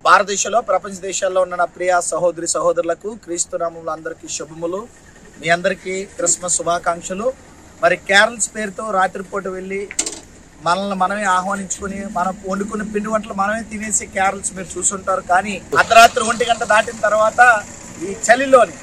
భారతదేశంలో ప్రపంచ దేశాల్లో ఉన్న నా ప్రియ సహోదరి సహోదరులకు క్రీస్తు నామములో అందరికీ శుభములు. మీ అందరికీ క్రిస్మస్ శుభాకాంక్షలు. మరి క్యారల్స్ పేరుతో రాత్రిపూట వెళ్ళి మనల్ని మనమే ఆహ్వానించుకుని మనం వండుకున్న పిండి వంటలు మనమే తినేసి క్యారల్స్ మీరు చూసుంటారు. కానీ అర్ధరాత్రి 1 గంట దాటిన తర్వాత ఈ చలిలోని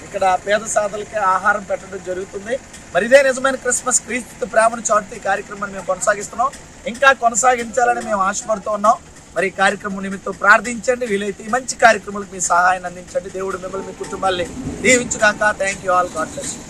ఇక్కడ పేద సాధులకి ఆహారం పెట్టడం జరుగుతుంది. మరి ఇదే నిజమైన క్రిస్మస్, క్రీస్తు ప్రేమను చాటుతూ ఈ కార్యక్రమాన్ని మేము కొనసాగిస్తున్నాం. ఇంకా కొనసాగించాలని మేము ఆశపడుతూ ఉన్నాం. మరి ఈ కార్యక్రమం నిమిత్తం ప్రార్థించండి. వీలైతే ఈ మంచి కార్యక్రమాలకు మీ సహాయాన్ని అందించండి. దేవుడు మిమ్మల్ని మీ కుటుంబాన్ని దీవించుగాక. Thank you all. God bless you.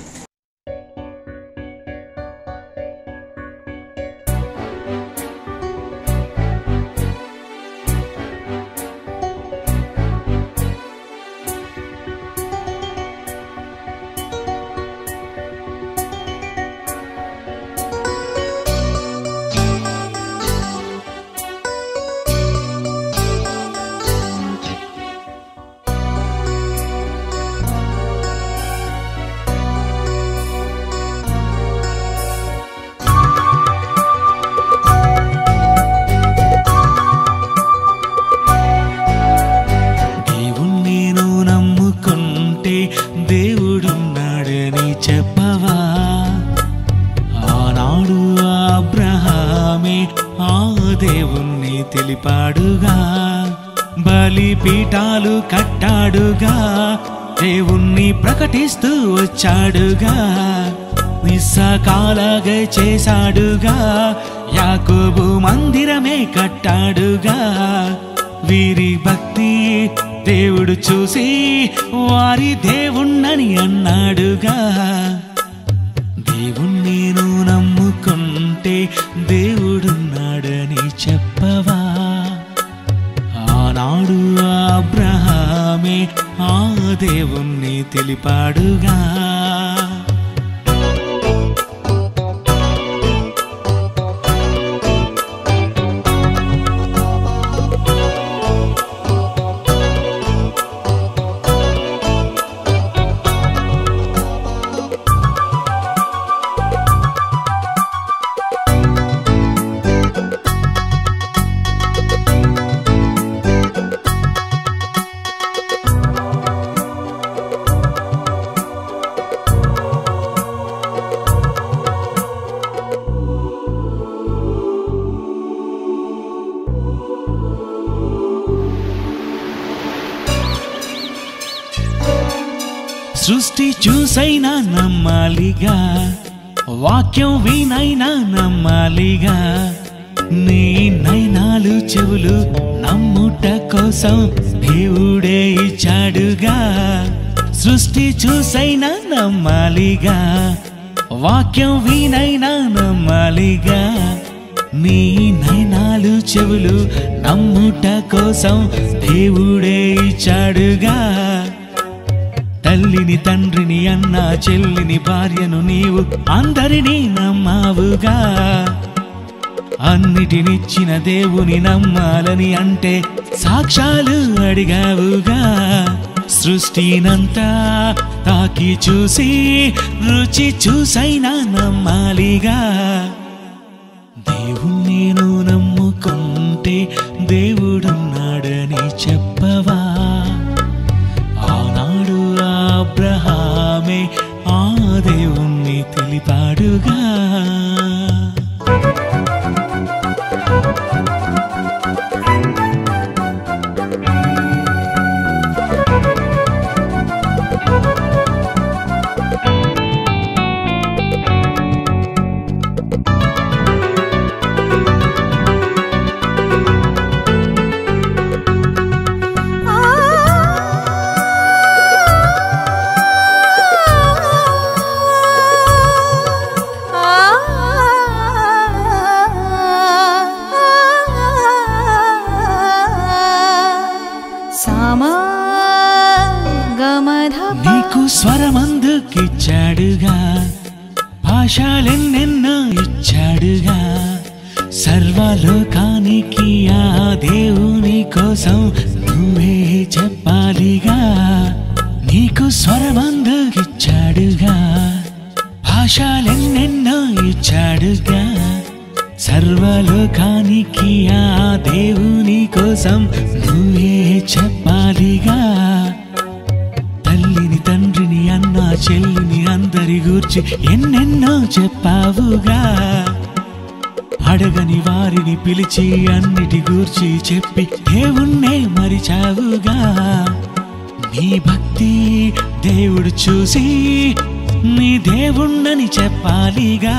దేవుడున్నాడని చెప్పవా? ఆనాడు అబ్రహామే ఆ దేవుణ్ణి తెలిపాడుగా, బలిపీఠాలు కట్టాడుగా, దేవుణ్ణి ప్రకటిస్తూ వచ్చాడుగా, ఇస్సాకాలాగా చేశాడుగా, యాకోబు మందిరమే కట్టాడుగా. వీరి భక్తి దేవుడు చూసి వారి దేవుణ్ణని అన్నాడుగా. దేవుణ్ణి నువ్వు నమ్ముకుంటే దేవుడున్నాడని చెప్పవా? ఆనాడు అబ్రహామే ఆ దేవుణ్ణి తెలిపాడుగా. సృష్టి చూసైనా నమ్మాలిగా, వాక్యం వినైనా నమ్మాలిగా, నీ నైనాలు చెవులు నమ్ముట కోసం దేవుడే ఇచ్చాడుగా. సృష్టి చూసైనా నమ్మాలిగా, వాక్యం వినైనా నమ్మాలిగా, నీ నైనాలు చెవులు నమ్ముట కోసం దేవుడే ఇచ్చాడుగా. తల్లిని తండ్రిని అన్న చెల్లిని భార్యను నీవు అందరినీ నమ్మావుగా. అన్నిటినిచ్చిన దేవుని నమ్మాలని అంటే సాక్ష్యాలు అడిగావుగా. సృష్టినంతా తాకి చూసి రుచి చూసైనా నమ్మాలిగా. దేవుణ్ణి నువ్వు నమ్ముకుంటే దేవుడున్నాడని చెప్పవా? ఆనాడు అబ్రహామే ఆ దేవుణ్ణి తెలిపాడుగా. నీకు స్వరమందుకిచ్చాడుగా, భాషలెన్నెన్నో ఇచ్చాడుగా, సర్వలోకానికి ఆ దేవుని కోసం నువ్వే చెప్పాలిగా. నీకు స్వరమందుకిచ్చాడుగా, భాషలెన్నెన్నో ఇచ్చాడుగా, సర్వలోకానికి ఆ దేవుని కోసం నువ్వే చెప్పాలిగా. తల్లిని తండ్రిని అన్న చెల్లిని అందరి గూర్చి ఎన్నెన్నో చెప్పావుగా. అడగని వారిని పిలిచి అన్నిటి గూర్చి చెప్పి దేవుణ్ణే మరిచావుగా. నీ భక్తి దేవుడు చూసి నీ దేవుణ్ణని చెప్పాలిగా.